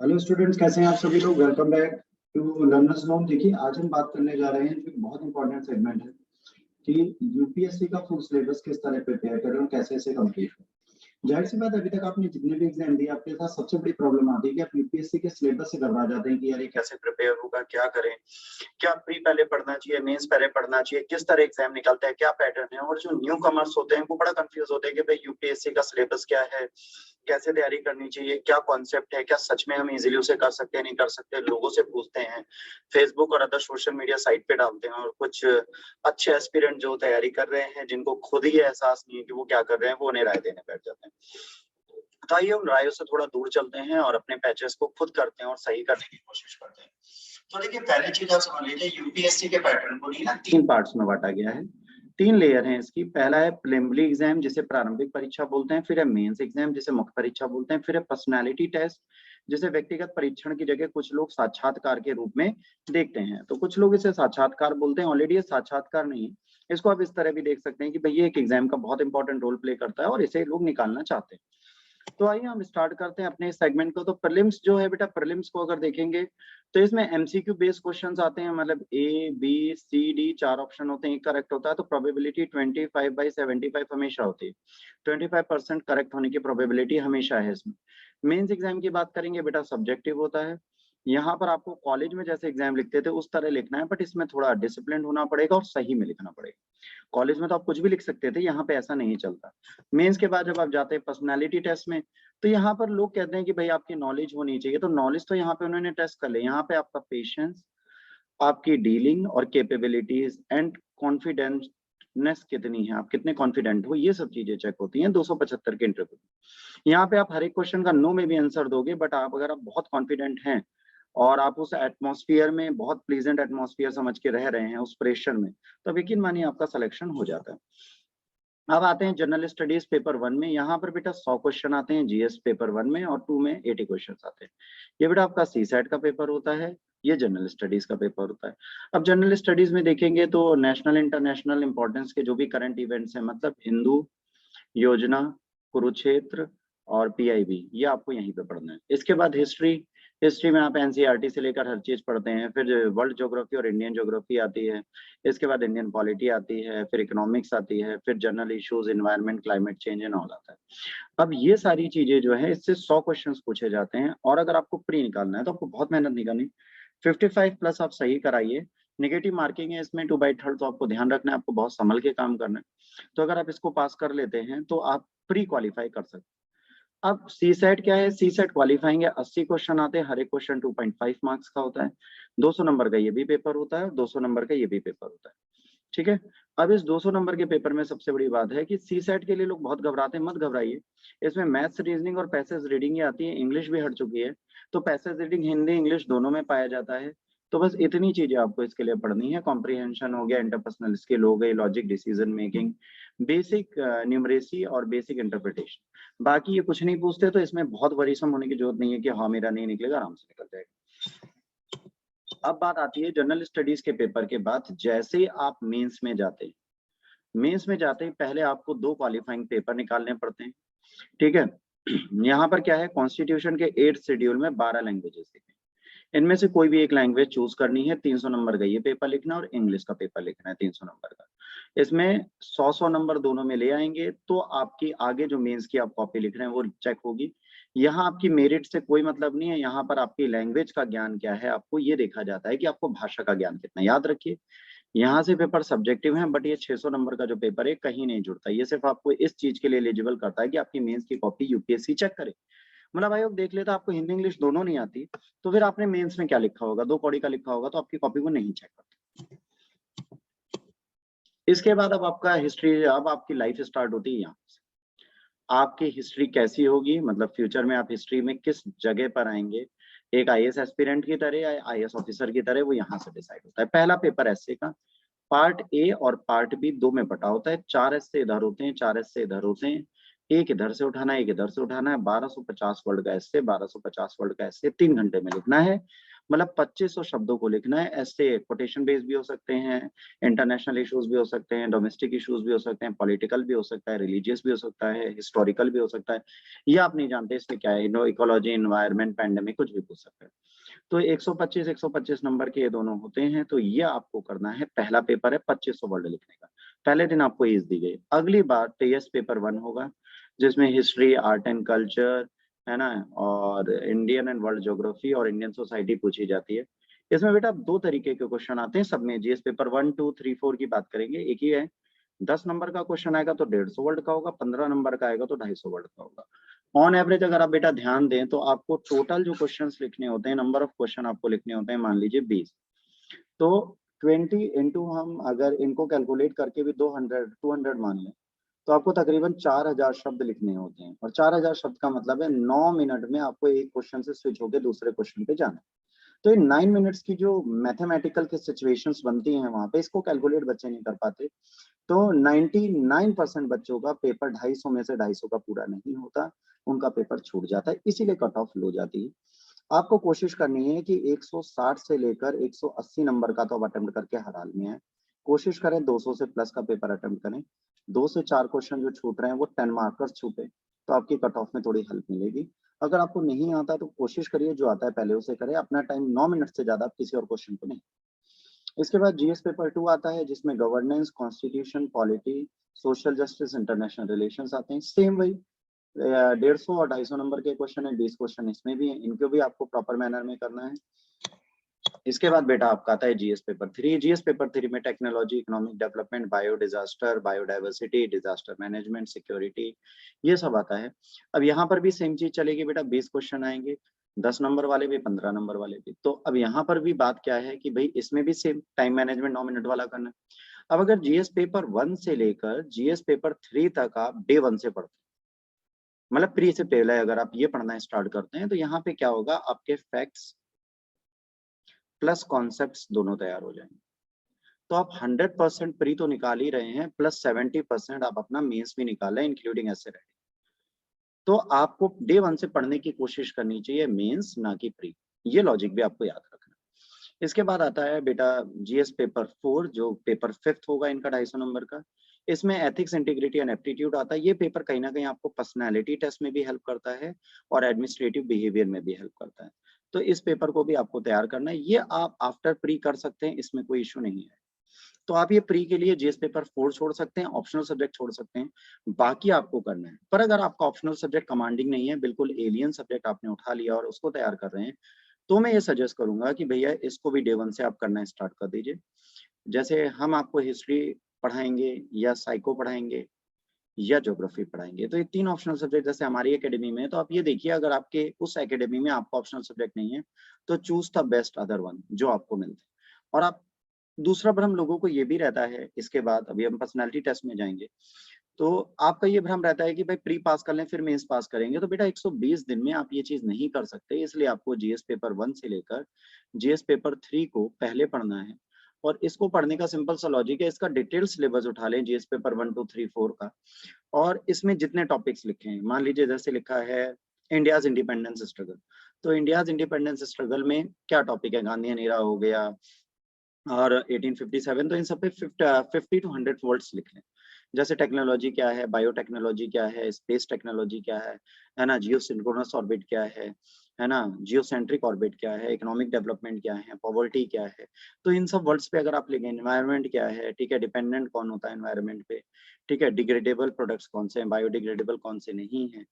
Hello students, कैसे हैं आप सभी लोग। Welcome back to learners zone. देखिए, आज हम बात करने जा रहे हैं जो बहुत इंपॉर्टेंट सेगमेंट है कि यूपीएससी का फुल सिलेबस किस तरह प्रिपेयर करें और कैसे इसे कंप्लीट करें। जाहिर सी बात, अभी तक आपने जितने भी एग्जाम दिए, आपके साथ सबसे बड़ी प्रॉब्लम आती है कि आप यूपीएससी के सिलेबस से घबरा जाते हैं कि यार ये कैसे प्रिपेयर होगा, क्या करें, क्या प्री पहले पढ़ना चाहिए, मेंस पहले पढ़ना चाहिए, किस तरह एग्जाम निकलता है, क्या पैटर्न है। और जो न्यू कमर्स होते हैं वो बड़ा कंफ्यूज होते हैं कि भाई यूपीएससी का सिलेबस क्या है, कैसे तैयारी करनी चाहिए, क्या कॉन्सेप्ट है, क्या सच में हम इजीली उसे कर सकते हैं, नहीं कर सकते। लोगों से पूछते हैं, फेसबुक और अदर सोशल मीडिया साइट पे डालते हैं, और कुछ अच्छे एस्पिरेंट जो तैयारी कर रहे हैं, जिनको खुद ही एहसास नहीं है कि वो क्या कर रहे हैं, वो उन्हें राय देने बैठ जाते हैं। तो आइए उन रायों से थोड़ा दूर चलते हैं और अपने पैचेस को खुद करते हैं और सही करने की कोशिश करते हैं। तो देखिए, पहली चीज आप समझ लीजिए, यूपीएससी के पैटर्न को नहीं ना 3 पार्ट्स में बांटा गया है। 3 लेयर हैं इसकी। पहला है प्रिलिमिनरी एग्जाम, जिसे प्रारंभिक परीक्षा बोलते हैं। फिर है मेंस एग्जाम, जिसे मुख्य परीक्षा बोलते हैं। फिर है पर्सनालिटी टेस्ट, जिसे व्यक्तिगत परीक्षण की जगह कुछ लोग साक्षात्कार के रूप में देखते हैं। तो कुछ लोग इसे साक्षात्कार बोलते हैं। ऑलरेडी ये साक्षात्कार नहीं है, इसको आप इस तरह भी देख सकते हैं कि भाई ये एक एग्जाम का बहुत इंपॉर्टेंट रोल प्ले करता है और इसे लोग निकालना चाहते हैं। तो आइए हम स्टार्ट करते हैं अपने सेगमेंट को। तो प्रीलिम्स जो है बेटा, प्रीलिम्स को अगर देखेंगे तो इसमें एमसीक्यू बेस्ड क्वेश्चंस आते हैं। मतलब A B C D 4 option होते हैं, एक करेक्ट होता है। तो प्रोबेबिलिटी 25/75 हमेशा होती है। 25% करेक्ट होने की प्रोबेबिलिटी हमेशा है इसमें। मेंस एग्जाम की बात करेंगे बेटा, सब्जेक्टिव होता है। यहाँ पर आपको कॉलेज में जैसे एग्जाम लिखते थे उस तरह लिखना है, बट इसमें थोड़ा डिसिप्लिन होना पड़ेगा और सही में लिखना पड़ेगा। कॉलेज में तो आप कुछ भी लिख सकते थे, यहाँ पे ऐसा नहीं चलता। मेंस के बाद जब आप जाते हैं पर्सनालिटी टेस्ट में, तो यहाँ पर लोग कहते हैं कि भाई आपकी नॉलेज होनी चाहिए। तो नॉलेज तो यहाँ पे उन्होंने टेस्ट कर लिया। यहाँ पे आपका पेशेंस, आपकी डीलिंग और कैपेबिलिटीज एंड कॉन्फिडेंसनेस कितनी है, आप कितने कॉन्फिडेंट हो, ये सब चीजें चेक होती हैं 275 के इंटरव्यू। यहाँ पे आप हर एक क्वेश्चन का नो में भी आंसर दोगे, बट आप अगर आप बहुत कॉन्फिडेंट हैं और आप उस एटमॉस्फेयर में बहुत प्लीजेंट एटमॉस्फेयर समझ के रह रहे हैं उस प्रेशर में, तो यकीन मानिए आपका सिलेक्शन हो जाता है। अब आते हैं जनरल स्टडीज पेपर 1 में। यहाँ पर बेटा 100 क्वेश्चन आते हैं जीएस पेपर 1 में, और 2 में 80 क्वेश्चन आते हैं। ये बेटा आपका सी सेट का पेपर होता है, ये जनरल स्टडीज का पेपर होता है। अब जनरल स्टडीज में देखेंगे तो नेशनल इंटरनेशनल इंपॉर्टेंस के जो भी करंट इवेंट्स हैं, मतलब हिंदू, योजना, कुरुक्षेत्र और पीआईबी, ये आपको यहीं पे पढ़ना है। इसके बाद हिस्ट्री। हिस्ट्री में आप एनसीईआरटी से लेकर हर चीज पढ़ते हैं। फिर वर्ल्ड ज्योग्राफी और इंडियन ज्योग्राफी आती है। इसके बाद इंडियन पॉलिटी आती है, फिर इकोनॉमिक्स आती है, फिर general issues, environment, climate change and all आता है। अब ये सारी चीजें जो है, इससे 100 क्वेश्चंस पूछे जाते हैं, और अगर आपको प्री निकालना है तो आपको बहुत मेहनत नहीं करनी। 55 प्लस आप सही कराइए। नेगेटिव मार्किंग है इसमें 2/3, तो आपको ध्यान रखना है, आपको बहुत संभल के काम करना है। तो अगर आप इसको पास कर लेते हैं तो आप प्री क्वालिफाई कर सकते हैं। अब सी सेट क्या है, सी सेट क्वालिफाइंग है। 80 क्वेश्चन आते हैं, हर एक क्वेश्चन 2.5 मार्क्स का होता है। 200 नंबर का ये भी पेपर होता है, 200 नंबर का ये भी पेपर होता है। ठीक है। अब इस 200 नंबर के पेपर में सबसे बड़ी बात है कि सी सेट के लिए लोग बहुत घबराते हैं। मत घबराइए, इसमें मैथ्स, रीजनिंग और पैसेज रीडिंग ही आती है, इंग्लिश भी हट चुकी है। तो पैसेज रीडिंग हिंदी इंग्लिश दोनों में पाया जाता है। तो बस इतनी चीजें आपको इसके लिए पढ़नी है। कॉम्प्रिहेंशन हो गया, इंटरपर्सनल स्किल हो गई, logic, decision making, basic numeracy और बेसिक इंटरप्रिटेशन। बाकी ये कुछ नहीं पूछते, तो इसमें बहुत वरीसम होने की जरूरत नहीं है कि हाँ मेरा नहीं निकलेगा, आराम से निकल जाएगा। अब बात आती है जनरल स्टडीज के पेपर के बाद, जैसे आप मेंस में जाते हैं। मेंस में जाते ही पहले आपको 2 क्वालिफाइंग पेपर निकालने पड़ते हैं। ठीक है। यहाँ पर क्या है, कॉन्स्टिट्यूशन के 8 शेड्यूल में 12 लैंग्वेजेस हैं। इनमें से कोई भी एक लैंग्वेज चूज करनी है। 300 नंबर का ये पेपर लिखना और इंग्लिश का पेपर लिखना है 300 नंबर का। इसमें 100 नंबर दोनों में ले आएंगे तो आपकी आगे जो मेंस की आप कॉपी लिख रहे हैं वो चेक होगी। यहाँ आपकी मेरिट से कोई मतलब नहीं है, यहाँ पर आपकी लैंग्वेज का ज्ञान क्या है, आपको ये देखा जाता है कि आपको भाषा का ज्ञान कितना। याद रखिए, यहाँ से पेपर सब्जेक्टिव है, बट ये 600 नंबर का जो पेपर है कहीं नहीं जुड़ता। ये सिर्फ आपको इस चीज के लिए एलिजिबल करता है कि आपकी मेंस की कॉपी यूपीएससी चेक करे। मतलब आयोग देख लेता आपको हिंदी इंग्लिश दोनों नहीं आती, तो फिर आपने मेंस में क्या लिखा होगा, 2 कौड़ी का लिखा होगा, तो आपकी कॉपी को नहीं चेक करता। इसके बाद अब आपका हिस्ट्री, अब आपकी लाइफ स्टार्ट होती है यहाँ से। आपकी हिस्ट्री कैसी होगी, मतलब फ्यूचर में आप हिस्ट्री में किस जगह पर आएंगे, एक आईएएस एस्पिरेंट की तरह या आईएएस ऑफिसर की तरह, वो यहाँ से डिसाइड होता है। पहला पेपर एसए का, पार्ट ए और पार्ट बी 2 में बटा होता है। 4 एसए इधर होते हैं, 4 एसए इधर होते हैं। एक इधर से उठाना है, एक इधर से उठाना है। 1250 वर्ड का एसए, 1250 वर्ड का एसए 3 घंटे में लिखना है। मतलब 2500 शब्दों को लिखना है। ऐसे कोटेशन बेस भी हो सकते हैं, इंटरनेशनल इश्यूज भी हो सकते हैं, डोमेस्टिक इश्यूज भी हो सकते हैं, पॉलिटिकल भी हो सकता है, रिलीजियस भी हो सकता है, हिस्टोरिकल भी हो सकता है, या आप नहीं जानते इसमें क्या है, इकोलॉजी, एनवायरनमेंट, पैंडेमिक, कुछ भी पूछ सकता है। तो 125 नंबर के ये दोनों होते हैं। तो ये आपको करना है, पहला पेपर है 2500 वर्ड लिखने का। पहले दिन आपको ईज दी गई। अगली बार टेस्ट पेपर 1 होगा, जिसमें हिस्ट्री, आर्ट एंड कल्चर, है ना, और इंडियन एंड वर्ल्ड ज्योग्राफी और इंडियन सोसाइटी पूछी जाती है। इसमें बेटा 2 तरीके के क्वेश्चन आते हैं सब में। जीएस पेपर 1, 2, 3, 4 की बात करेंगे, एक ही है। 10 नंबर का क्वेश्चन आएगा तो 150 वर्ड का होगा, 15 नंबर का आएगा तो 250 वर्ड का होगा। ऑन एवरेज अगर आप बेटा ध्यान दें तो आपको टोटल जो क्वेश्चंस लिखने होते हैं, नंबर ऑफ क्वेश्चन आपको लिखने होते हैं, मान लीजिए 20। तो 20 इंटू हम अगर इनको कैलकुलेट करके भी 200 मान लें, तो आपको तकरीबन 4000 शब्द लिखने होते हैं। और 4000 शब्द का मतलब है 9 मिनट में आपको एक क्वेश्चन से स्विच होकर दूसरे क्वेश्चन पे जाना है। तो इन 9 मिनट्स की जो मैथमेटिकल की सिचुएशंस बनती हैं वहां पे, इसको कैलकुलेट बच्चे नहीं कर पाते। तो 99% बच्चों का पेपर 250 में से 250 का पूरा नहीं होता, उनका पेपर छूट जाता है, इसीलिए कट ऑफ लो जाती है। आपको कोशिश करनी है कि 160 से लेकर 180 नंबर का तो आप अटेम्प्ट करके हर हाल में है। कोशिश करें 200 से प्लस का पेपर अटेम्प्ट करें। 2 से 4 क्वेश्चन जो छूट रहे हैं वो 10 मार्कर्स छूटे, तो आपकी कट ऑफ में थोड़ी हेल्प मिलेगी। अगर आपको नहीं आता तो कोशिश करिए जो आता है पहले उसे करें, अपना टाइम 9 मिनट से ज्यादा किसी और क्वेश्चन को नहीं। इसके बाद जीएस पेपर 2 आता है, जिसमें governance, constitution, polity, social justice, international relations आते हैं। सेम वही 150 और 250 नंबर के क्वेश्चन है, 20 क्वेश्चन इसमें भी है, इनको भी आपको प्रॉपर मैनर में करना है। इसके बाद बेटा आपका आता है जीएस पेपर 3। जीएस पेपर 3 में technology, economic development, bio disaster, biodiversity, disaster management, security, ये सब आता है। अब यहाँ पर भी सेम चीज चलेगी बेटा, 20 क्वेश्चन आएंगे, 10 नंबर वाले भी, 15 नंबर वाले भी। तो अब यहाँ पर भी बात क्या है कि भाई इसमें भी सेम टाइम मैनेजमेंट 9 मिनट वाला करना है। अब अगर जीएस पेपर 1 से लेकर जीएस पेपर 3 तक आप डे 1 से पढ़ते हैं, मतलब प्री से पहले अगर आप ये पढ़ना स्टार्ट करते हैं, तो यहाँ पे क्या होगा, आपके फैक्ट्स प्लस कॉन्सेप्ट्स दोनों तैयार हो जाएंगे। तो आप 100% प्री तो निकाल ही रहे हैं, प्लस 70% आप अपना मेंस भी निकाल रहे हैं, इंक्लूडिंग ऐसे राइटिंग। तो आपको डे 1 से पढ़ने की कोशिश करनी चाहिए, मेंस ना कि प्री। ये लॉजिक भी आपको याद रखना। इसके बाद आता है बेटा जीएस पेपर 4, जो पेपर 5th होगा इनका 250 नंबर का। इसमें एथिक्स, इंटीग्रिटी एंड एप्टीट्यूड आता है। ये पेपर कहीं ना कहीं आपको पर्सनालिटी टेस्ट में भी हेल्प करता है और एडमिनिस्ट्रेटिव बिहेवियर में भी हेल्प करता है। तो इस पेपर को भी आपको तैयार करना है। ये आप आफ्टर प्री कर सकते हैं, इसमें कोई इशू नहीं है। तो आप ये प्री के लिए जीएस पेपर 4 छोड़ सकते हैं, ऑप्शनल सब्जेक्ट छोड़ सकते हैं, बाकी आपको करना है। पर अगर आपका ऑप्शनल सब्जेक्ट कमांडिंग नहीं है, बिल्कुल एलियन सब्जेक्ट आपने उठा लिया और उसको तैयार कर रहे हैं, तो मैं ये सजेस्ट करूंगा कि भैया इसको भी डे 1 से आप करना स्टार्ट कर दीजिए। जैसे हम आपको हिस्ट्री पढ़ाएंगे या साइको पढ़ाएंगे या ज्योग्राफी पढ़ाएंगे, तो ये 3 ऑप्शनल सब्जेक्ट जैसे हमारी एकेडमी में है। तो आप ये देखिए, अगर आपके उस एकेडमी में आपका ऑप्शनल सब्जेक्ट नहीं है, तो choose the best other one जो आपको मिलते हैं। और आप दूसरा भ्रम लोगों को ये भी रहता है, इसके बाद अभी हम पर्सनालिटी टेस्ट में जाएंगे, तो आपका ये भ्रम रहता है कि भाई प्री पास कर लें फिर मेंस पास करेंगे। तो बेटा 120 दिन में आप ये चीज नहीं कर सकते, इसलिए आपको जीएस पेपर 1 से लेकर जीएस पेपर 3 को पहले पढ़ना है। और इसको पढ़ने का सिंपल सा लॉजिक है, इसका डिटेल सिलेबस उठा लें जीएस पेपर 1, 2, 3, 4 का, और इसमें जितने टॉपिक्स लिखे हैं, मान लीजिए जैसे लिखा है इंडियाज इंडिपेंडेंस स्ट्रगल, तो इंडियाज इंडिपेंडेंस स्ट्रगल में क्या टॉपिक है, गांधीयन एरा हो गया और 1857, तो इन सब पे 50 to 100 वर्ड्स लिख लें। जैसे टेक्नोलॉजी क्या है, बायोटेक्नोलॉजी क्या है, स्पेस टेक्नोलॉजी क्या है ना, जियो सिंक्रोनस ऑर्बिट क्या है ना, जियोसेंट्रिक ऑर्बिट क्या है, इकोनॉमिक डेवलपमेंट क्या है, पॉवर्टी क्या है। तो इन सब वर्ड्स पे अगर आप लिखें, एनवायरनमेंट क्या है, ठीक है, डिपेंडेंट कौन होता है एनवायरनमेंट पे, ठीक है, डिग्रेडेबल प्रोडक्ट्स कौन से हैं, बायोडिग्रेडेबल कौन से नहीं है,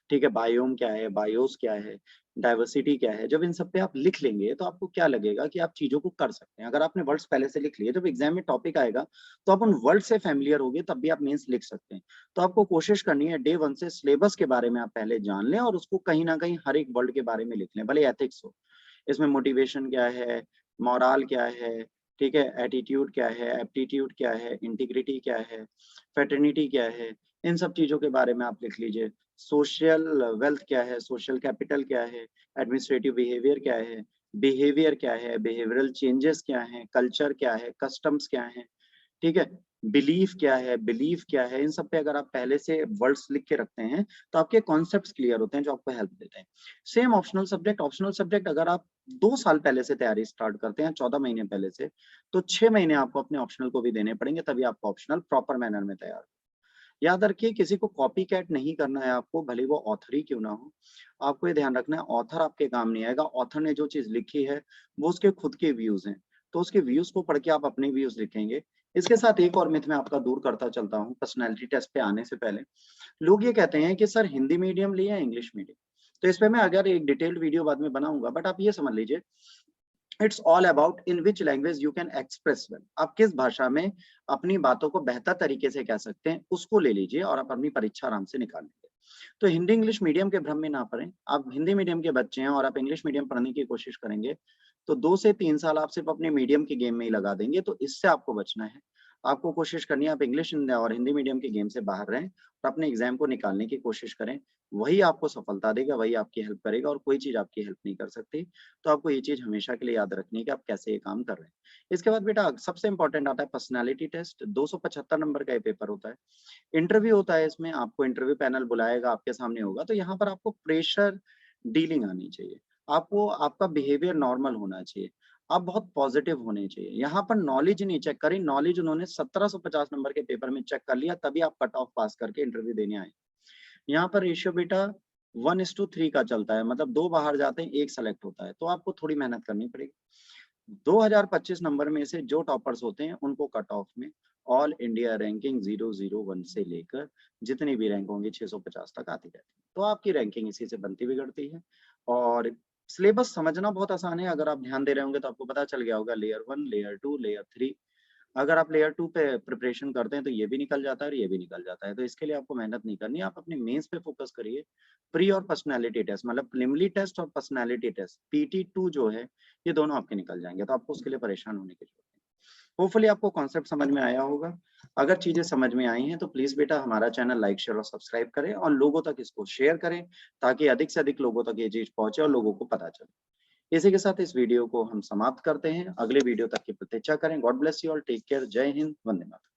ठीक है, बायोम क्या है, बायोस क्या है, डाइवर्सिटी क्या है। जब इन सब पे आप लिख लेंगे तो आपको क्या लगेगा कि आप चीजों को कर सकते हैं। अगर आपने वर्ड्स पहले से लिख लिए, जब एग्जाम में टॉपिक आएगा तो आप उन वर्ड से फैमिलियर होगे, तब भी आप मेंस लिख सकते हैं। तो आपको कोशिश करनी है डे 1 से सिलेबस के बारे में आप पहले जान लें और उसको कहीं ना कहीं हर एक वर्ड के बारे में लिख लें, भले एथिक्स हो, इसमें मोटिवेशन क्या है, मोरल क्या है, ठीक है, एटीट्यूड क्या है, एप्टीट्यूड क्या है, इंटीग्रिटी क्या है, फेटर्निटी क्या है, इन सब चीजों के बारे में आप लिख लीजिए। सोशल वेल्थ क्या है, सोशल कैपिटल क्या है, एडमिनिस्ट्रेटिव बिहेवियर क्या है, बिहेवियरल चेंजेस क्या है, कल्चर क्या है, कस्टम्स क्या है, ठीक है। बिलीफ क्या है, बिलीफ क्या है, इन सब पे अगर आप पहले से वर्ड्स लिख के रखते हैं तो आपके कॉन्सेप्ट्स क्लियर होते हैं जो आपको हेल्प देते हैं। सेम ऑप्शनल सब्जेक्ट अगर आप 2 साल पहले से तैयारी स्टार्ट करते हैं, 14 महीने पहले से, तो 6 महीने आपको अपने ऑप्शनल को भी देने पड़ेंगे, तभी आपका ऑप्शनल प्रॉपर मैनर में तैयार हो। याद रखिए, किसी को कॉपी कैट नहीं करना है आपको, भले वो ऑथर ही क्यों ना हो। आपको ये ध्यान रखना है, ऑथर आपके काम नहीं आएगा। ऑथर ने जो चीज लिखी है वो उसके खुद के व्यूज हैं, तो उसके व्यूज को पढ़ के आप अपने व्यूज लिखेंगे। इसके साथ एक और मिथ मैं आपका दूर करता चलता हूँ पर्सनैलिटी टेस्ट पे आने से पहले। लोग ये कहते हैं कि सर हिंदी मीडियम लिए या इंग्लिश मीडियम, तो इस पे मैं अगर एक डिटेल्ड वीडियो बाद में बनाऊंगा, बट आप ये समझ लीजिए, it's all about in which language you can express well. आप किस भाषा में अपनी बातों को बेहतर तरीके से कह सकते हैं, उसको ले लीजिए और आप अपनी परीक्षा आराम से निकाल लीजिए। तो हिंदी इंग्लिश मीडियम के भ्रम में ना पड़े। आप हिंदी मीडियम के बच्चे हैं और आप इंग्लिश मीडियम पढ़ने की कोशिश करेंगे तो 2 से 3 साल आप सिर्फ अपने मीडियम के गेम में ही लगा देंगे, तो इससे आपको बचना है। आपको कोशिश करनी है आप इंग्लिश और हिंदी मीडियम के गेम से बाहर रहें और अपने एग्जाम को निकालने की कोशिश करें। वही आपको सफलता देगा, वही आपकी हेल्प करेगा, और कोई चीज आपकी हेल्प नहीं कर सकती। तो आपको ये चीज हमेशा के लिए याद रखनी है कि आप कैसे ये काम कर रहे हैं। इसके बाद बेटा सबसे इंपॉर्टेंट आता है पर्सनालिटी टेस्ट। 275 नंबर का ये पेपर होता है। इंटरव्यू होता है, इसमें आपको इंटरव्यू पैनल बुलाएगा, आपके सामने होगा, तो यहाँ पर आपको प्रेशर डीलिंग आनी चाहिए। आपको आपका बिहेवियर नॉर्मल होना चाहिए, आप बहुत पॉजिटिव होने चाहिए। यहाँ पर नॉलेज नहीं चेक करी, नॉलेज उन्होंने 1750 नंबर के पेपर में चेक कर लिया, तभी आप कट ऑफ पास करके इंटरव्यू देने आए। यहाँ पर रेशियो बेटा 1:3 का चलता है, मतलब 2 बाहर जाते हैं, 1 सेलेक्ट होता है, तो आपको थोड़ी मेहनत करनी पड़ेगी। 2025 नंबर में से जो टॉपर्स होते हैं उनको कट ऑफ में ऑल इंडिया रैंकिंग 001 से लेकर जितनी भी रैंक होंगी 650 तक आती रहती है। तो आपकी रैंकिंग इसी से बनती बिगड़ती है। और सिलेबस समझना बहुत आसान है, अगर आप ध्यान दे रहे होंगे तो आपको पता चल गया होगा लेयर 1, लेयर 2, लेयर 3। अगर आप लेयर 2 पे प्रिपरेशन करते हैं तो ये भी निकल जाता है और ये भी निकल जाता है, तो इसके लिए आपको मेहनत नहीं करनी है। आप अपने मेंस पे फोकस करिए। प्री और पर्सनालिटी टेस्ट, मतलब प्रिलिमिनरी टेस्ट और पर्सनालिटी टेस्ट, PT2 जो है, ये दोनों आपके निकल जाएंगे, तो आपको उसके लिए परेशान होने की जरूरत नहीं। होपफुली आपको कॉन्सेप्ट समझ में आया होगा। अगर चीजें समझ में आई हैं तो प्लीज बेटा हमारा चैनल लाइक शेयर और सब्सक्राइब करें और लोगों तक इसको शेयर करें, ताकि अधिक से अधिक लोगों तक ये चीज पहुंचे और लोगों को पता चले। इसी के साथ इस वीडियो को हम समाप्त करते हैं। अगले वीडियो तक की प्रतीक्षा करें। God bless you all, take care, जय हिंद, वंदे मातरम।